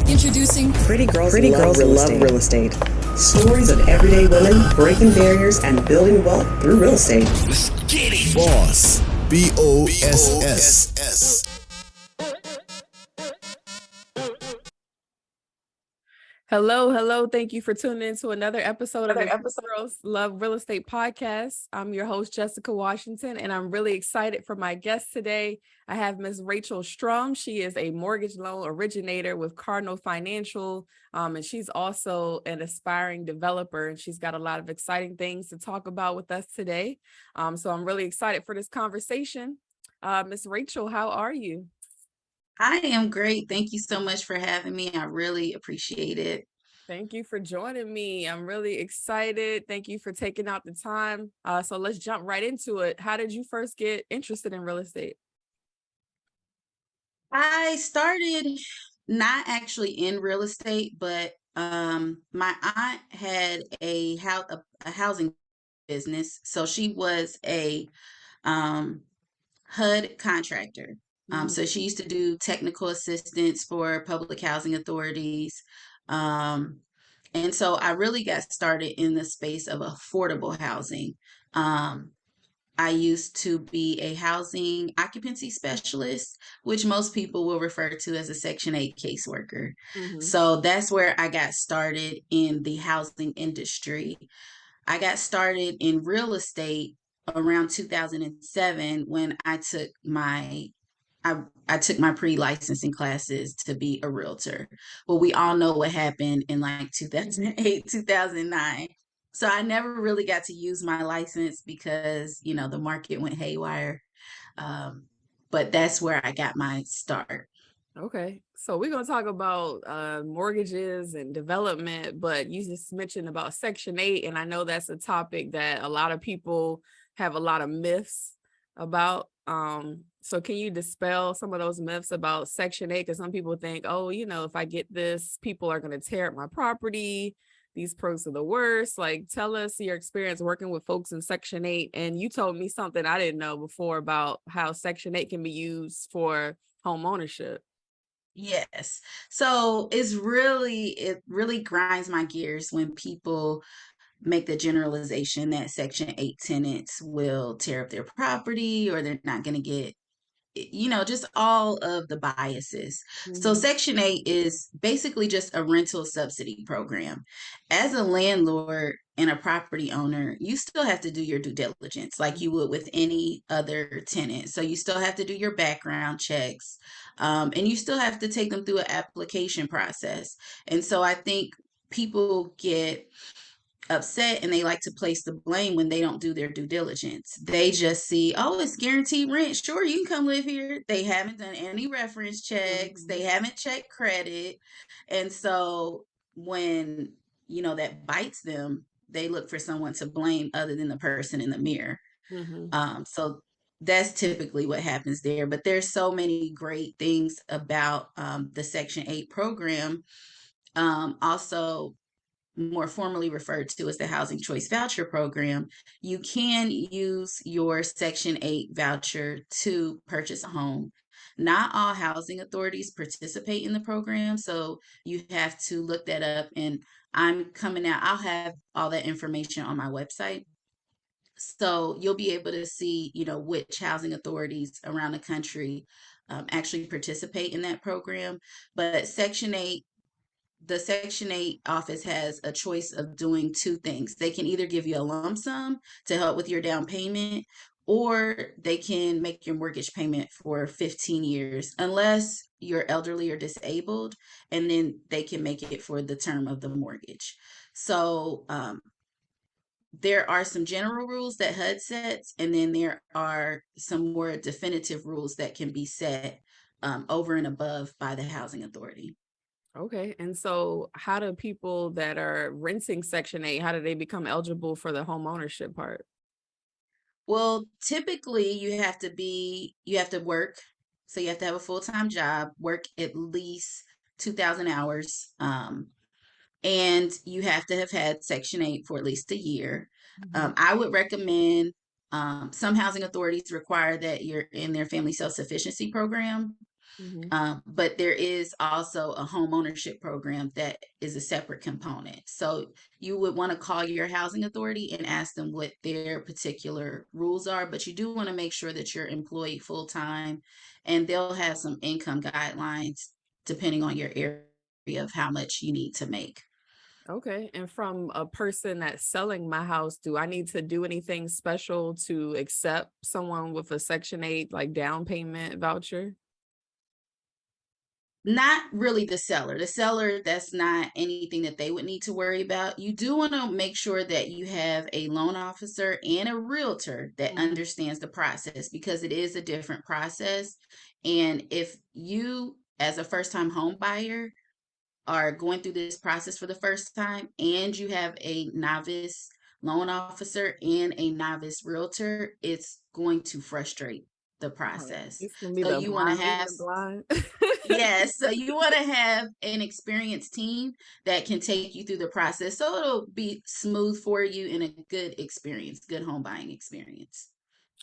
Introducing Pretty Girls Love Real Estate. Stories of everyday women breaking barriers and building wealth through real estate. Let's get it. Boss. BOSS. Hello. Thank you for tuning in to another episode of the Girls Love Real Estate podcast. I'm your host, Jessica Washington, and I'm really excited for my guest today. I have Ms. Rachael Strum. She is a mortgage loan originator with Cardinal Financial, and she's also an aspiring developer, and she's got a lot of exciting things to talk about with us today. So I'm really excited for this conversation. Ms. Rachael, how are you? I am great. Thank you so much for having me. I really appreciate it. Thank you for joining me. I'm really excited. Thank you for taking out the time. So let's jump right into it. How did you first get interested in real estate? I started not actually in real estate, but my aunt had a housing business. So she was a HUD contractor. So she used to do technical assistance for public housing authorities. And so I really got started in the space of affordable housing. I used to be a housing occupancy specialist, which most people will refer to as a Section 8 caseworker. So that's where I got started in the housing industry. I got started in real estate around 2007 when I took my pre-licensing classes to be a realtor. Well, we all know what happened in like 2008, 2009. So I never really got to use my license because, the market went haywire. But that's where I got my start. Okay. So we're going to talk about mortgages and development, but you just mentioned about Section 8, and I know that's a topic that a lot of people have a lot of myths about. So can you dispel some of those myths about Section 8? Because some people think, oh, if I get this, people are going to tear up my property. These pros are the worst. Like, tell us your experience working with folks in Section 8. And you told me something I didn't know before about how Section 8 can be used for home ownership. Yes. So it really grinds my gears when people make the generalization that Section 8 tenants will tear up their property or they're not going to get, just all of the biases. So Section 8 is basically just a rental subsidy program. As a landlord and a property owner, you still have to do your due diligence like you would with any other tenant. So you still have to do your background checks, and you still have to take them through an application process. And so I think people get upset and they like to place the blame when they don't do their due diligence. They just see, oh, it's guaranteed rent. Sure, you can come live here. They haven't done any reference checks. They haven't checked credit. And so when, that bites them, they look for someone to blame other than the person in the mirror. So that's typically what happens there. But there's so many great things about the Section 8 program. Also, more formally referred to as the Housing Choice Voucher Program, you can use your Section 8 voucher to purchase a home. Not all housing authorities participate in the program, so you have to look that up. And I'm coming out, I'll have all that information on my website. So you'll be able to see, which housing authorities around the country actually participate in that program. But the Section 8 office has a choice of doing two things. They can either give you a lump sum to help with your down payment, or they can make your mortgage payment for 15 years, unless you're elderly or disabled, and then they can make it for the term of the mortgage. So there are some general rules that HUD sets, and then there are some more definitive rules that can be set over and above by the housing authority. Okay. And so how do people that are renting Section 8, how do they become eligible for the home ownership part? Well, typically you have to work. So you have to have a full-time job, work at least 2,000 hours. And you have to have had Section 8 for at least a year. I would recommend, some housing authorities require that you're in their family self-sufficiency program. Hmm. But there is also a home ownership program that is a separate component. So you would want to call your housing authority and ask them what their particular rules are, but you do want to make sure that you're employed full time, and they'll have some income guidelines depending on your area of how much you need to make. Okay. And from a person that's selling my house, do I need to do anything special to accept someone with a Section 8 like down payment voucher? Not really the seller. The seller, that's not anything that they would need to worry about. You do want to make sure that you have a loan officer and a realtor that Mhm. understands the process, because it is a different process. And if you, as a first time home buyer, are going through this process for the first time and you have a novice loan officer and a novice realtor, it's going to frustrate the Oh, process. it's gonna be So the you want to blind leading have the blind. Yes, so you want to have an experienced team that can take you through the process so it'll be smooth for you and a good experience, good home buying experience.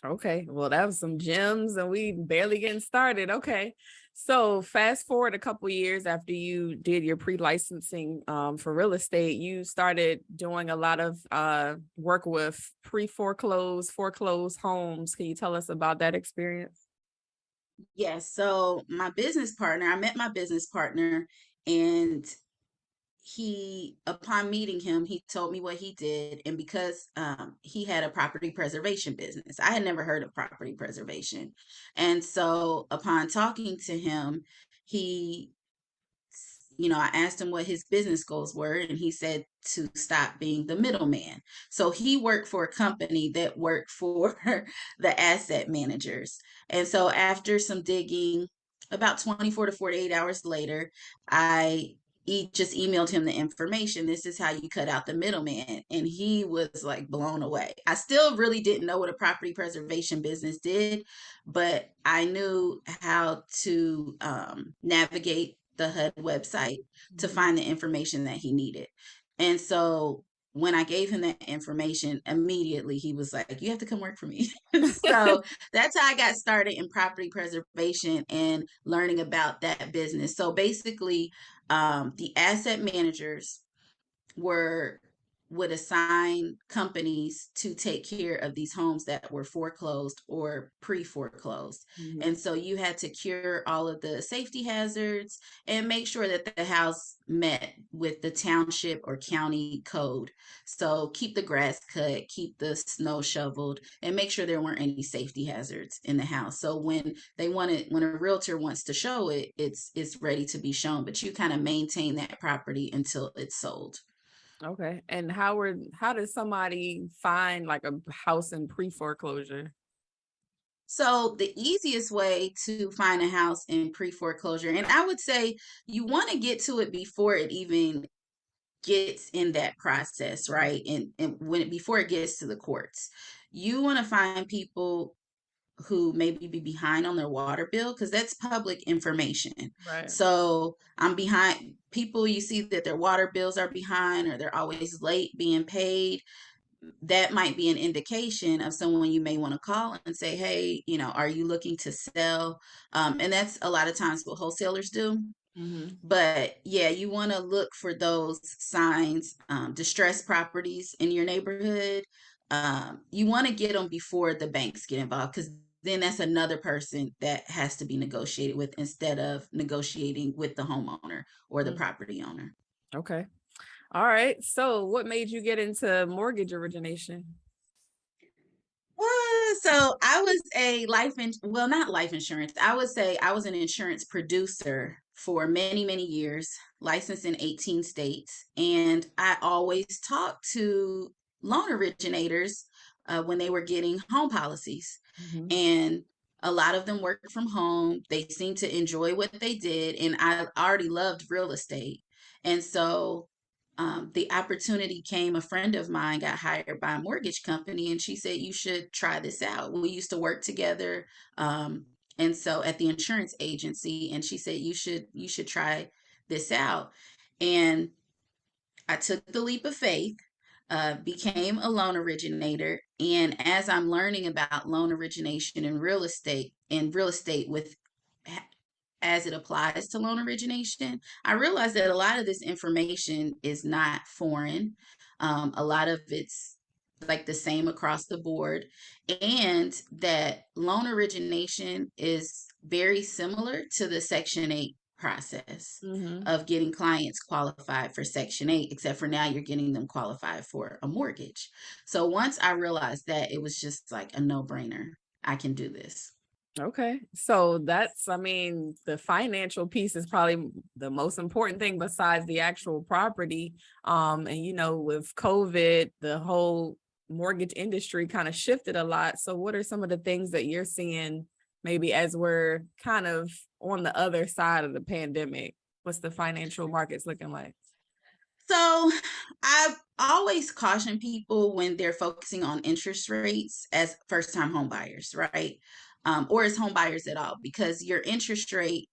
Okay, well, that was some gems, and we barely getting started. Okay, so fast forward a couple years after you did your pre-licensing for real estate, you started doing a lot of work with pre-foreclosed, foreclosed homes. Can you tell us about that experience? Yes, so I met my business partner, and upon meeting him, he told me what he did. And because he had a property preservation business, I had never heard of property preservation. And so upon talking to him, he I asked him what his business goals were, and he said to stop being the middleman. So he worked for a company that worked for the asset managers. And so after some digging, about 24 to 48 hours later, I just emailed him the information. This is how you cut out the middleman. And he was like blown away. I still really didn't know what a property preservation business did, but I knew how to navigate the HUD website to Mhm. find the information that he needed. And so when I gave him that information, immediately he was like, "You have to come work for me." So that's how I got started in property preservation and learning about that business. So basically, the asset managers were would assign companies to take care of these homes that were foreclosed or pre-foreclosed. Mhm. And so you had to cure all of the safety hazards and make sure that the house met with the township or county code. So keep the grass cut, keep the snow shoveled, and make sure there weren't any safety hazards in the house. So when a realtor wants to show it, it's ready to be shown, but you kind of maintain that property until it's sold. Okay, and how does somebody find like a house in pre-foreclosure? So the easiest way to find a house in pre-foreclosure, and I would say you want to get to it before it even gets in that process, right? And before it gets to the courts, you want to find people who maybe be behind on their water bill, because that's public information. Right. So I'm behind people, you see that their water bills are behind or they're always late being paid. That might be an indication of someone you may want to call and say, "Hey, are you looking to sell?" And that's a lot of times what wholesalers do. Hmm. But yeah, you want to look for those signs, distressed properties in your neighborhood. You want to get them before the banks get involved, because then that's another person that has to be negotiated with instead of negotiating with the homeowner or the property owner. Okay. All right. So, what made you get into mortgage origination? So I was well, not life insurance. I would say I was an insurance producer for many, many years, licensed in 18 states. And I always talked to loan originators when they were getting home policies. Hmm. And a lot of them worked from home. They seemed to enjoy what they did. And I already loved real estate. And so the opportunity came. A friend of mine got hired by a mortgage company, and she said, "You should try this out." We used to work together, and so at the insurance agency, and she said, "You should try this out." And I took the leap of faith, became a loan originator, and as I'm learning about loan origination in real estate, with as it applies to loan origination, I realized that a lot of this information is not foreign. A lot of it's like the same across the board, and that loan origination is very similar to the Section 8 process Mm-hmm. of getting clients qualified for Section 8, except for now you're getting them qualified for a mortgage. So once I realized that, it was just like a no-brainer. I can do this. Okay. So that's, I mean, the financial piece is probably the most important thing besides the actual property. And you know, with COVID, the whole mortgage industry kind of shifted a lot. So what are some of the things that you're seeing maybe as we're kind of on the other side of the pandemic? What's the financial markets looking like? So I always caution people when they're focusing on interest rates as first time home buyers, right? Or as home buyers at all, because your interest rate,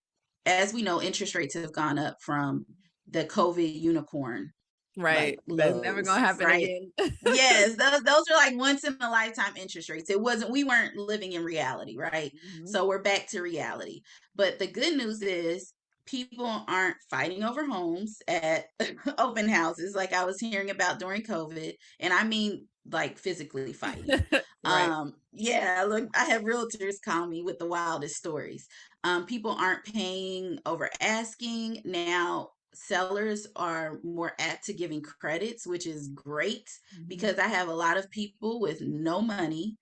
as we know, interest rates have gone up from the COVID unicorn like Right. That's never lows, gonna happen right? again. Yes, those are like once in a lifetime interest rates. We weren't living in reality, right? Mhm. So we're back to reality. But the good news is people aren't fighting over homes at open houses like I was hearing about during COVID. And I mean like physically fighting. Right. Yeah, look, I have realtors call me with the wildest stories. People aren't paying over asking. Now sellers are more apt to giving credits, which is great Mhm. because I have a lot of people with no money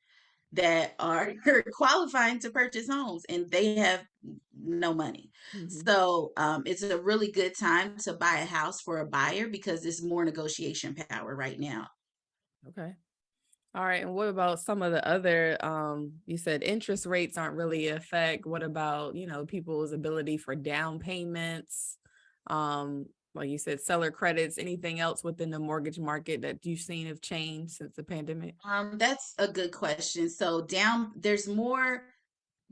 that are qualifying to purchase homes and they have no money. Mhm. So it's a really good time to buy a house for a buyer because there's more negotiation power right now. Okay. All right. And what about some of the other, you said interest rates aren't really a effect. What about, you know, people's ability for down payments? Like you said, seller credits, anything else within the mortgage market that you've seen have changed since the pandemic? That's a good question. So there's more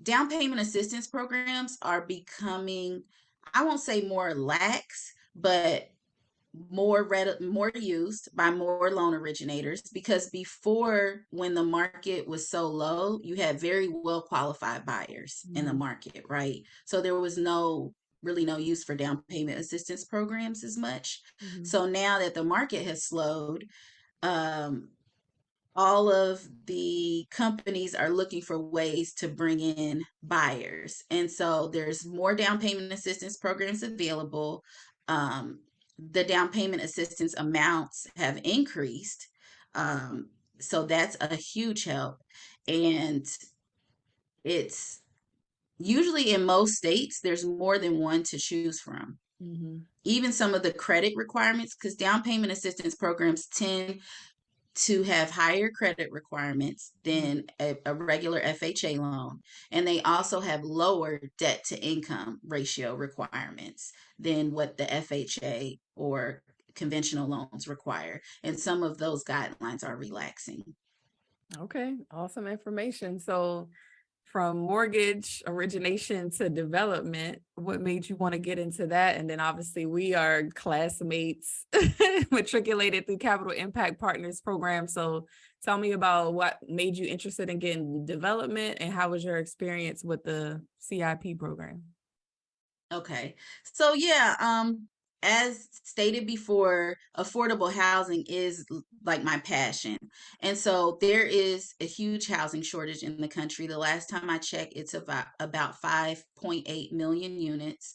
down payment assistance programs are becoming, I won't say more lax, but more used by more loan originators because before when the market was so low you had very well qualified buyers in the Mhm. market, right? So there was no use for down payment assistance programs as much. Mhm. So now that the market has slowed, um, all of the companies are looking for ways to bring in buyers. And so there's more down payment assistance programs available. Um, the down payment assistance amounts have increased. Um, so that's a huge help. And it's usually in most states, there's more than one to choose from. Mhm. Even some of the credit requirements, because down payment assistance programs tend to have higher credit requirements Mhm. than a regular FHA loan. And they also have lower debt to income ratio requirements than what the FHA or conventional loans require. And some of those guidelines are relaxing. Okay. Awesome information. So from mortgage origination to development, what made you want to get into that? And then obviously we are classmates matriculated through Capital Impact Partners program. So tell me about what made you interested in getting development and how was your experience with the CIP program? Okay. So yeah, as stated before, affordable housing is like my passion. And so there is a huge housing shortage in the country. The last time I checked, it's about 5.8 million units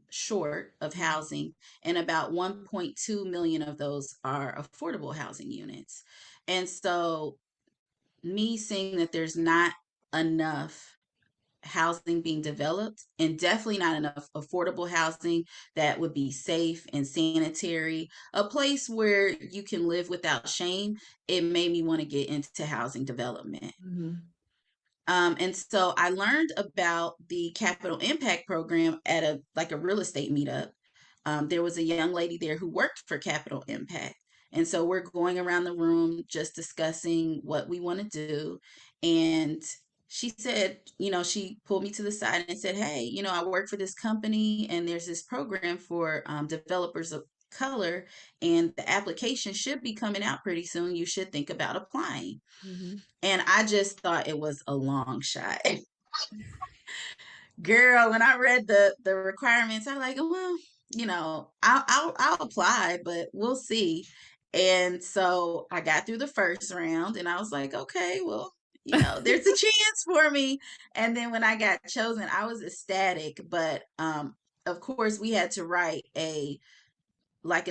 short of housing, and about 1.2 million of those are affordable housing units. And so me seeing that there's not enough housing being developed and definitely not enough affordable housing that would be safe and sanitary, a place where you can live without shame, it made me want to get into housing development. Mhm. And so I learned about the Capital Impact Program at a real estate meetup. There was a young lady there who worked for Capital Impact. And so we're going around the room just discussing what we want to do. And she said, she pulled me to the side and said, "Hey, I work for this company and there's this program for developers of color, and the application should be coming out pretty soon. You should think about applying." Mhm. And I just thought it was a long shot. girl, when I read the requirements, I like, well, I'll apply, but we'll see. And so I got through the first round, and I was like, okay, well, there's a chance for me. And then when I got chosen, I was ecstatic. But of course, we had to write a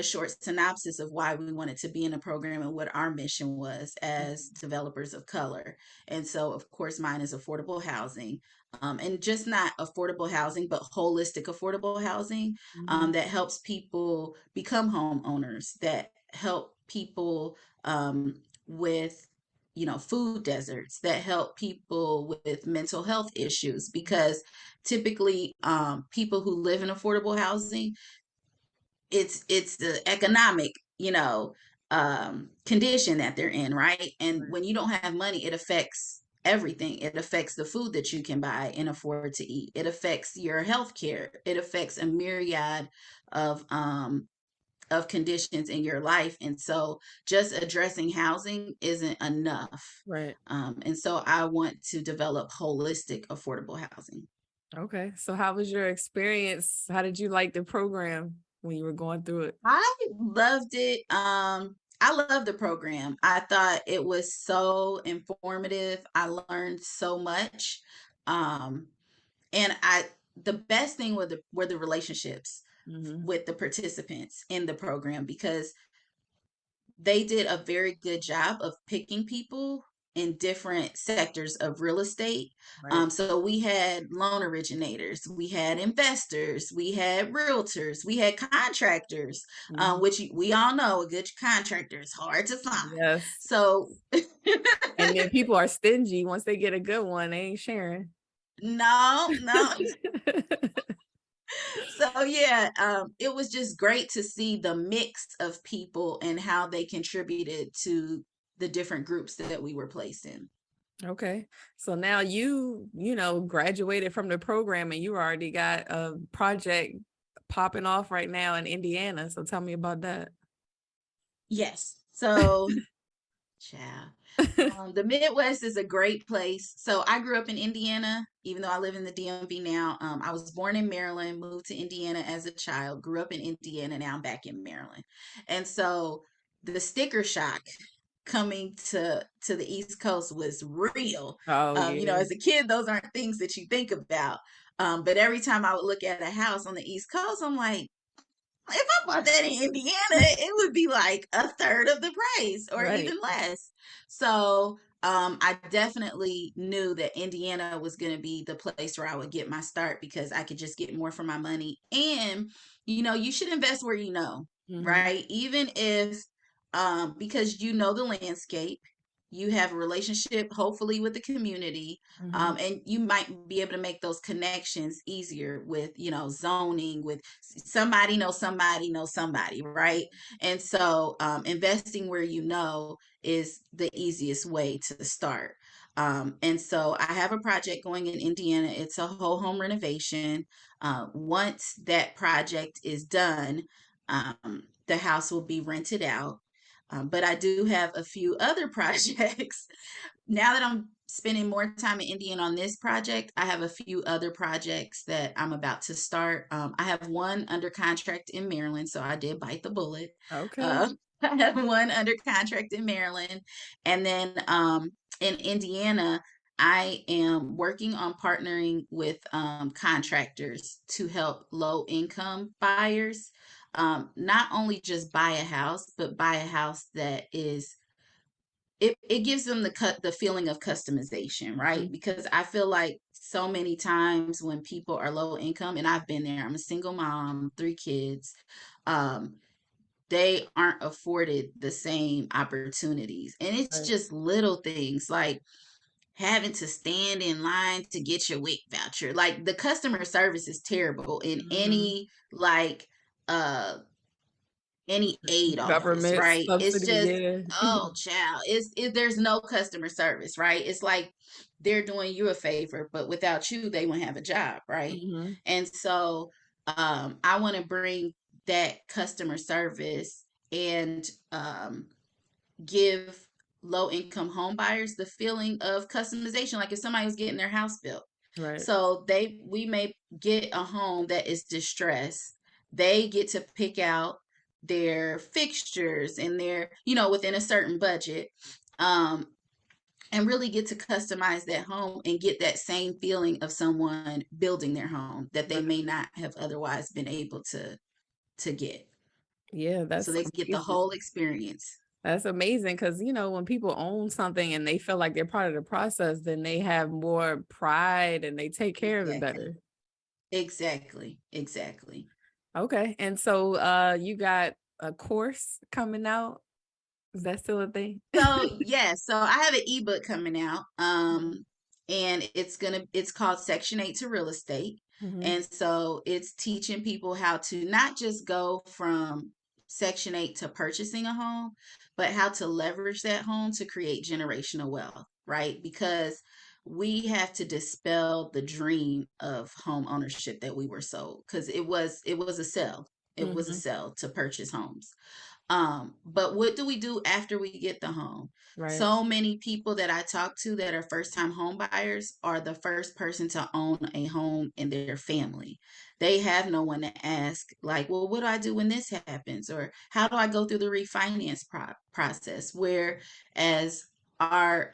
short synopsis of why we wanted to be in a program and what our mission was as developers of color. And so, of course, mine is affordable housing, and just not affordable housing, but holistic affordable housing, Mhm. that helps people become homeowners, that help people with food deserts, that help people with mental health issues, because typically people who live in affordable housing, it's the economic condition that they're in, right? And Right. when you don't have money, it affects everything. It affects the food that you can buy and afford to eat. It affects your health care. It affects a myriad of conditions in your life. And so just addressing housing isn't enough. Right. And so I want to develop holistic affordable housing. Okay. So how was your experience? How did you like the program when you were going through it? I loved it. I love the program. I thought it was so informative. I learned so much. Um, and the best thing were the relationships Hmm. with the participants in the program, because they did a very good job of picking people in different sectors of real estate. Right. So we had loan originators, we had investors, we had realtors, we had contractors, Mhm. which we all know a good contractor is hard to find. Yes. So And then people are stingy. Once they get a good one, they ain't sharing. no, no. So yeah, it was just great to see the mix of people and how they contributed to the different groups that we were placed in. Okay. So now graduated from the program and you already got a project popping off right now in Indiana. So tell me about that. Yes. So, child, the Midwest is a great place. So I grew up in Indiana, even though I live in the DMV now. I was born in Maryland, moved to Indiana as a child, grew up in Indiana, now I'm back in Maryland. And so the sticker shock coming to the East Coast was real. Oh yeah. As a kid, those aren't things that you think about. But every time I would look at a house on the East Coast, I'm like, if I bought that in Indiana, it would be like a third of the price or Right. even less. So I definitely knew that Indiana was going to be the place where I would get my start, because I could just get more for my money. And, you should invest where you know, Hmm. right? Even if, because you know the landscape, you have a relationship, hopefully, with the community, Hmm. and you might be able to make those connections easier with, zoning, with somebody knows somebody, right? And so investing where you know is the easiest way to start. And so I have a project going in Indiana. It's a whole home renovation. Once that project is done, the house will be rented out. But I do have a few other projects. Now that I'm spending more time in Indiana on this project, I have a few other projects that I'm about to start. I have one under contract in Maryland, so I did bite the bullet. Okay. Uh, I have one under contract in Maryland. And then in Indiana, I am working on partnering with contractors to help low income buyers, not only just buy a house, but buy a house that is, it gives them the feeling of customization, right? Mhm. Because I feel like so many times when people are low income, and I've been there, I'm a single mom, 3 kids, um, they aren't afforded the same opportunities. And it's Right. just little things like having to stand in line to get your WIC voucher. Like the customer service is terrible in Hmm. any aid office, Government right? It's subsidy. just, Yeah. oh child, there's no customer service, right? It's like they're doing you a favor, but without you, they wouldn't have a job, right? Hmm. And so I want to bring that customer service and give low income home buyers the feeling of customization, like if somebody was getting their house built. Right. So we may get a home that is distressed. They get to pick out their fixtures and their, within a certain budget. Um, and really get to customize that home and get that same feeling of someone building their home that they Right. may not have otherwise been able to get. Yeah, So that's they get the amazing. whole experience. That's amazing because, when people own something and they feel like they're part of the process, then they have more pride and they take care of it Exactly. better. Exactly. Okay. And so you got a course coming out. Is that still a thing? So yeah, so I have an ebook coming out. And it's called Section 8 to Real Estate. Mm-hmm. And so it's teaching people how to not just go from Section 8 to purchasing a home, but how to leverage that home to create generational wealth, right? Because we have to dispel the dream of home ownership that we were sold, because it was a sell. It was a Mm-hmm. sell to purchase homes. But what do we do after we get the home? Right. So many people that I talk to that are first time home buyers are the first person to own a home in their family. They have no one to ask, like, well, what do I do when this happens? Or how do I go through the refinance process? Whereas our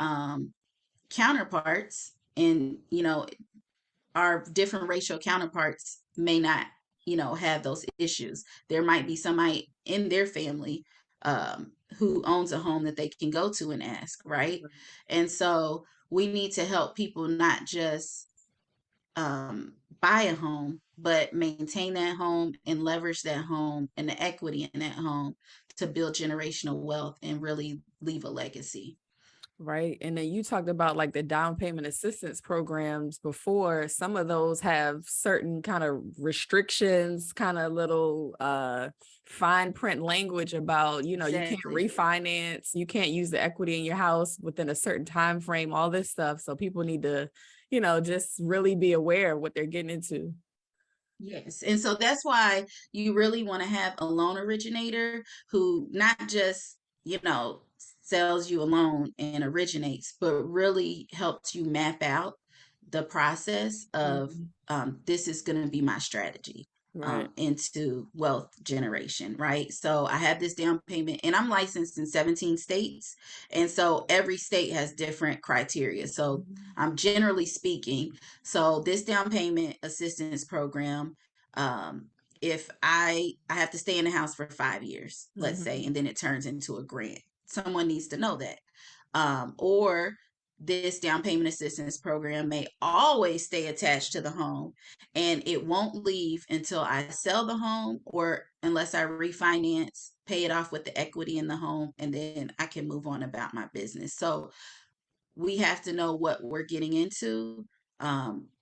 counterparts and, our different racial counterparts may not, have those issues. There might be somebody in their family who owns a home that they can go to and ask, right? And so we need to help people not just buy a home, but maintain that home and leverage that home and the equity in that home to build generational wealth and really leave a legacy. Right. And then you talked about like the down payment assistance programs before. Some of those have certain kind of restrictions, kind of little fine print language about, you can't Exactly. refinance, you can't use the equity in your house within a certain time frame, all this stuff. So people need to, just really be aware of what they're getting into. Yes. And so that's why you really want to have a loan originator who not just, sells you a loan and originates, but really helps you map out the process of Mhm. this is going to be my strategy Right. into wealth generation, right? So I have this down payment and I'm licensed in 17 states. And so every state has different criteria. So I'm generally speaking, so this down payment assistance program, um, if I have to stay in the house for 5 years, let's say, Mhm. and then it turns into a grant, someone needs to know that. Or this down payment assistance program may always stay attached to the home and it won't leave until I sell the home or unless I refinance, pay it off with the equity in the home, and then I can move on about my business. So we have to know what we're getting into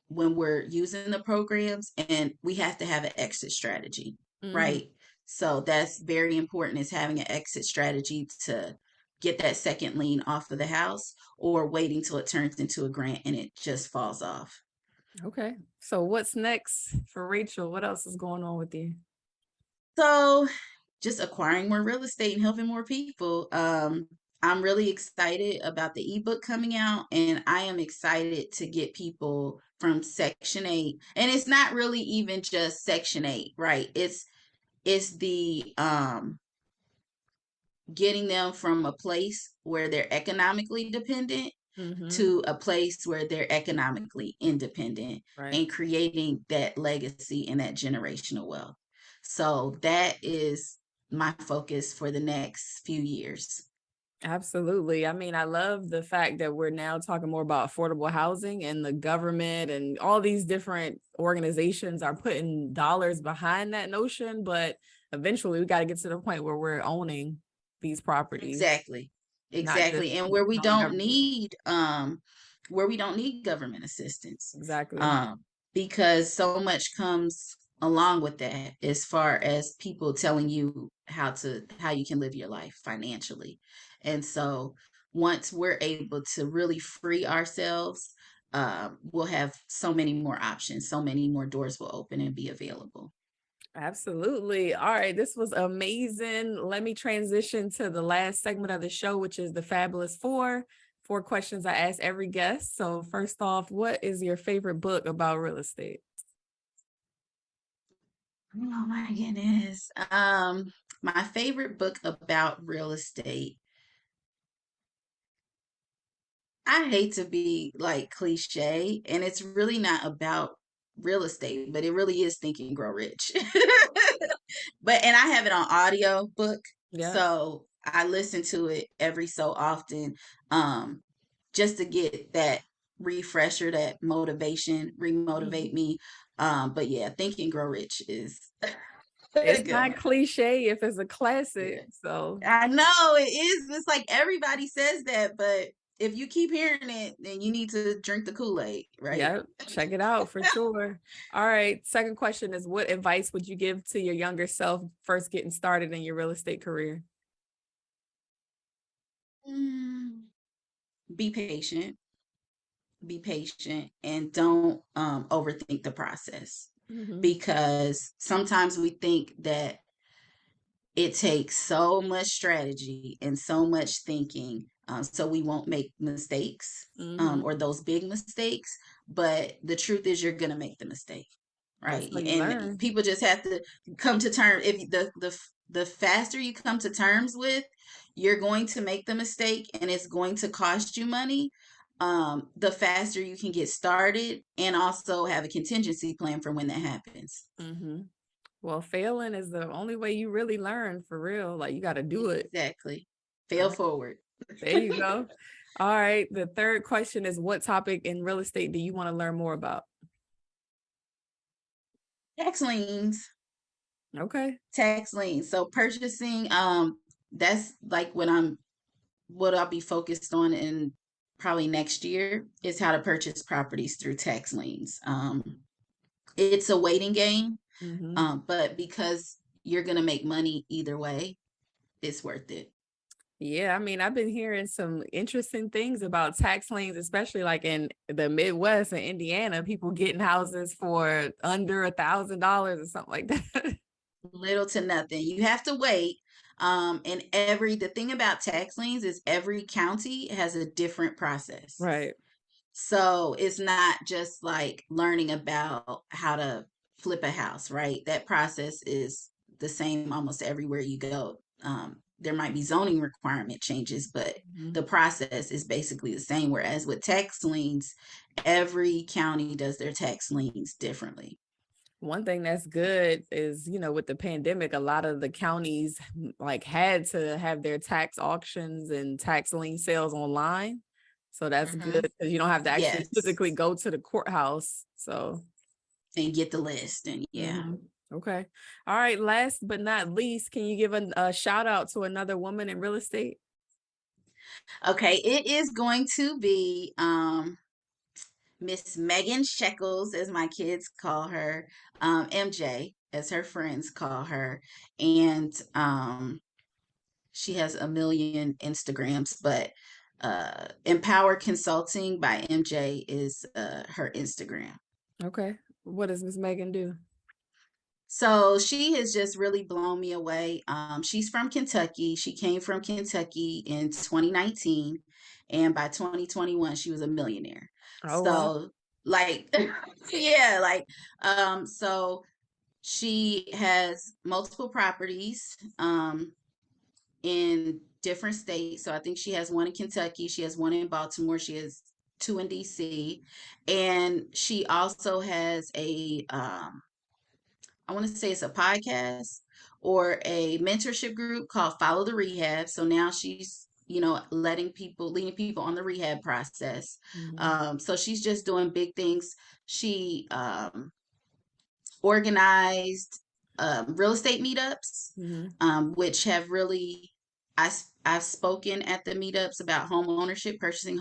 when we're using the programs, and we have to have an exit strategy, Mhm. right? So that's very important, is having an exit strategy to get that second lien off of the house or waiting till it turns into a grant and it just falls off. Okay. So what's next for Rachel? What else is going on with you? So just acquiring more real estate and helping more people. I'm really excited about the ebook coming out, and I am excited to get people from Section 8. And it's not really even just Section 8, right? It's the getting them from a place where they're economically dependent Mm-hmm. to a place where they're economically independent Right. and creating that legacy and that generational wealth. So that is my focus for the next few years. Absolutely. I mean, I love the fact that we're now talking more about affordable housing, and the government and all these different organizations are putting dollars behind that notion. But eventually we got to get to the point where we're owning these properties, Exactly. not just Exactly. And on the government. where we don't need government assistance. Exactly. Um because so much comes along with that as far as people telling you how you can live your life financially. And so once we're able to really free ourselves, we'll have so many more options, so many more doors will open and be available. Absolutely. All right. This was amazing. Let me transition to the last segment of the show, which is the Fabulous Four. 4 questions I ask every guest. So first off, what is your favorite book about real estate? Oh my goodness. My favorite book about real estate. I hate to be like cliche, and it's really not about real estate, but it really is Think and Grow Rich. And I have it on audio book, Yeah, so I listen to it every so often, um, just to get that refresher, that motivation, remotivate mhm. me. But yeah, Think and Grow Rich is a It's good not one. cliche if it's a Yeah. classic. So I know it is. It's like everybody says that, but if you keep hearing it, then you need to drink the Kool-Aid, right? yeah, check it out for sure. All right. Second question is, what advice would you give to your younger self first getting started in your real estate career? Mm, Be patient, and don't overthink the process, Hmm. because sometimes we think that it takes so much strategy and so much thinking, so we won't make mistakes, Hmm. or those big mistakes. But the truth is, you're going to make the mistake, That's right? how you And learn. people just have to come to terms. If the faster you come to terms with, you're going to make the mistake and it's going to cost you money. The faster you can get started and also have a contingency plan for when that happens. Hmm. Well, failing is the only way you really learn for real. Like you got to do it. Exactly. All Fail right. forward. There you go. All right. The third question is, what topic in real estate do you want to learn more about? Tax liens. Okay. Tax liens. So purchasing, that's like what I'll be focused on in probably next year, is how to purchase properties through tax liens. It's a waiting game, Hmm. but because you're gonna make money either way, it's worth it. Yeah, I mean, I've been hearing some interesting things about tax liens, especially like in the Midwest and Indiana, people getting houses for under $1,000 or something like that. Little to nothing. You have to wait. And the thing about tax liens is every county has a different process. Right. So it's not just like learning about how to flip a house, right? That process is the same almost everywhere you go. There might be zoning requirement changes, but Mhm. the process is basically the same. Whereas with tax liens, every county does their tax liens differently. One thing that's good is, with the pandemic, a lot of the counties like had to have their tax auctions and tax lien sales online. So that's good Hmm. because you don't have to actually Yes. physically go to the courthouse. So, And get the list. And yeah. mhm. Okay. All right. Last but not least, can you give a shout out to another woman in real estate? Okay. It is going to be Miss Megan Shekels, as my kids call her, MJ, as her friends call her. And she has a million Instagrams, but Empower Consulting by MJ is her Instagram. Okay. What does Miss Megan do? So she has just really blown me away. She's from Kentucky. She came from Kentucky in 2019, and by 2021, she was a millionaire. Oh, wow. So, like, yeah, like, so she has multiple properties in different states. So I think she has one in Kentucky, she has one in Baltimore, she has two in DC, and she also has I want to say it's a podcast or a mentorship group called Follow the Rehab. So now she's, leading people on the rehab process. Hmm. So she's just doing big things. She organized real estate meetups, Hmm. which have really, I've spoken at the meetups about home ownership, purchasing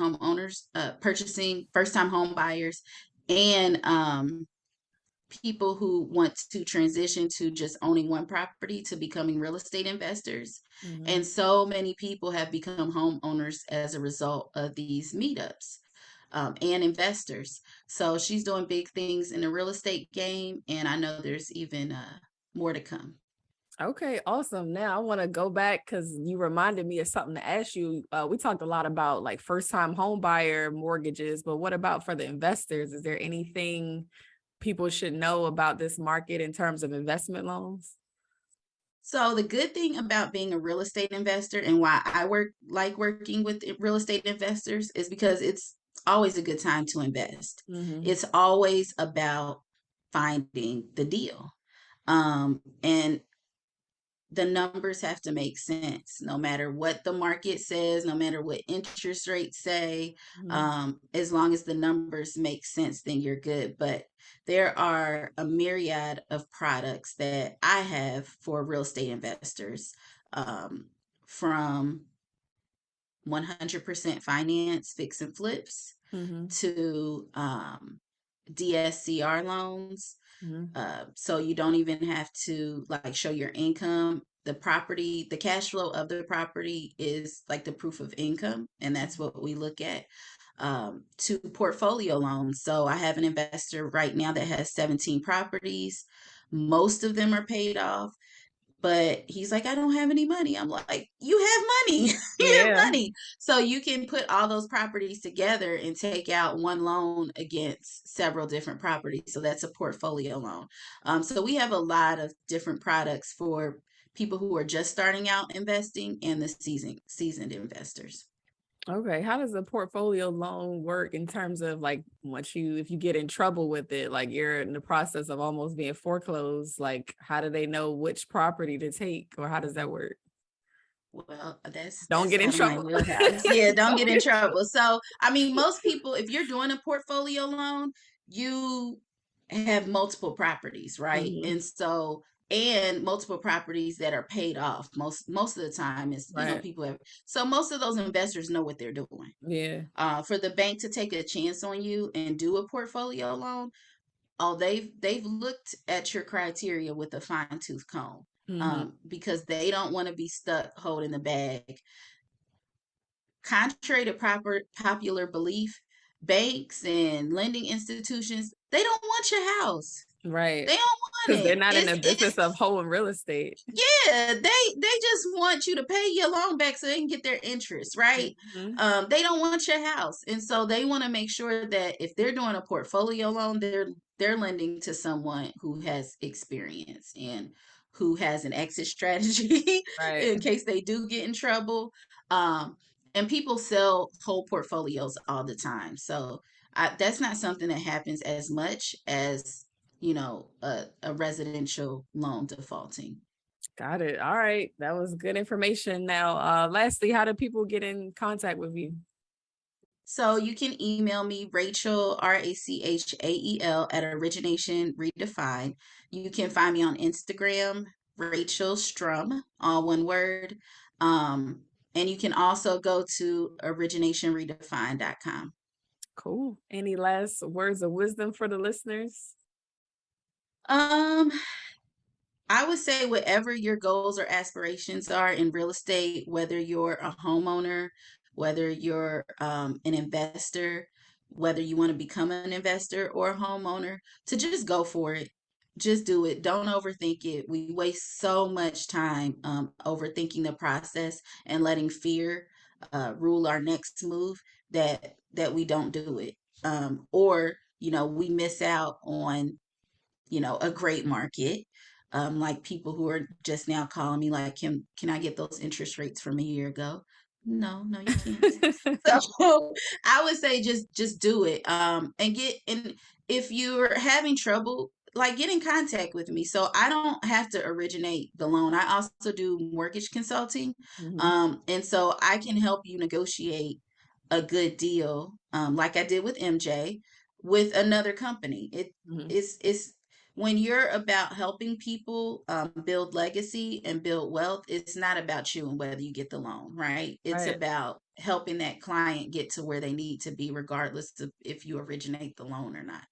first time home buyers, and people who want to transition to just owning one property to becoming real estate investors. Hmm. And so many people have become homeowners as a result of these meetups, and investors. So she's doing big things in the real estate game. And I know there's even more to come. Okay, awesome. Now I want to go back because you reminded me of something to ask you. We talked a lot about like first time home buyer mortgages, but what about for the investors? Is there anything people should know about this market in terms of investment loans? So the good thing about being a real estate investor and why I working with real estate investors is because it's always a good time to invest. Mm-hmm. It's always about finding the deal. And the numbers have to make sense no matter what the market says, no matter what interest rates say. Mm-hmm. As long as the numbers make sense, then you're good. But there are a myriad of products that I have for real estate investors, from 100% finance, fix and flips, Mm-hmm. to DSCR loans, Mm-hmm. so you don't even have to like show your income. The property, the cash flow of the property is like the proof of income, and that's what we look at. To portfolio loans. So I have an investor right now that has 17 properties. Most of them are paid off, but he's like, I don't have any money. I'm like, you have money. You have Yeah. money. So you can put all those properties together and take out one loan against several different properties. So that's a portfolio loan. So we have a lot of different products for people who are just starting out investing and the seasoned investors. Okay. How does a portfolio loan work in terms of like if you get in trouble with it, like you're in the process of almost being foreclosed, like how do they know which property to take or how does that work? Well, Don't that's get in kind of my trouble. wheelhouse. Yeah, don't Don't get in get in trouble. trouble. So, I mean, most people, if you're doing a portfolio loan, you have multiple properties, right? Mm-hmm. And multiple properties that are paid off. Most of the time is, Right. people have. So most of those investors know what they're doing. Yeah. For the bank to take a chance on you and do a portfolio loan, oh, they've looked at your criteria with a fine tooth comb, Mm-hmm. because they don't want to be stuck holding the bag. Contrary to popular belief, banks and lending institutions, they don't want your house. Right. They don't Because want they're it. not in the business of It's holding real estate. Yeah, they just want you to pay your loan back so they can get their interest, right? Mm-hmm. They don't want your house, and so they want to make sure that if they're doing a portfolio loan, they're lending to someone who has experience and who has an exit strategy Right. in case they do get in trouble. Um, and people sell whole portfolios all the time, so that's not something that happens as much as a residential loan defaulting. Got it. All right. That was good information. Now, lastly, how do people get in contact with you? So you can email me, Rachel, Rachael, at Origination Redefined. You can find me on Instagram, Rachael Strum, all one word. Um, and you can also go to originationredefined.com. Cool. Any last words of wisdom for the listeners? Um, I would say whatever your goals or aspirations are in real estate, whether you're a homeowner, whether you're an investor, whether you want to become an investor or a homeowner, to just go for it. Just do it. Don't overthink it. We waste so much time overthinking the process and letting fear rule our next move that we don't do it. Or we miss out on a great market. Like people who are just now calling me like, can I get those interest rates from a year ago? No, you can't. So I would say just do it. And if you're having trouble, like get in contact with me. So I don't have to originate the loan. I also do mortgage consulting. Mhm. And so I can help you negotiate a good deal, like I did with MJ, with another company. Mhm. It's when you're about helping people build legacy and build wealth, it's not about you and whether you get the loan, right? It's Right. about helping that client get to where they need to be, regardless of if you originate the loan or not.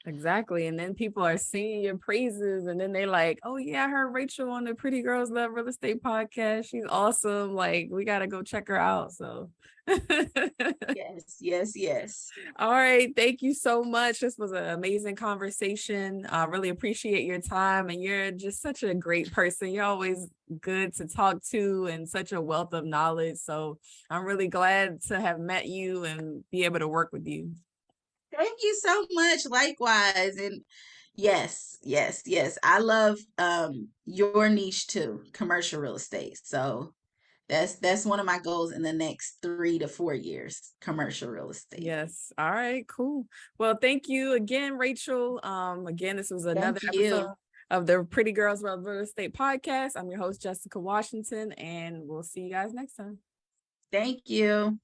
Exactly. And then people are singing your praises, and then they like, oh yeah, I heard Rachel on the Pretty Girls Love Real Estate podcast. She's awesome. Like, we gotta go check her out. So Yes, yes, yes. all right. Thank you so much. This was an amazing conversation. I really appreciate your time, and you're just such a great person. You're always good to talk to and such a wealth of knowledge. So I'm really glad to have met you and be able to work with you. Thank you so much. Likewise. And yes, yes, yes. I love your niche too, commercial real estate. So that's one of my goals in the next 3 to 4 years, commercial real estate. Yes. All right, cool. Well, thank you again, Rachel. Again, this was another Thank episode you. of the Pretty Girls Real Estate Podcast. I'm your host, Jessica Washington, and we'll see you guys next time. Thank you.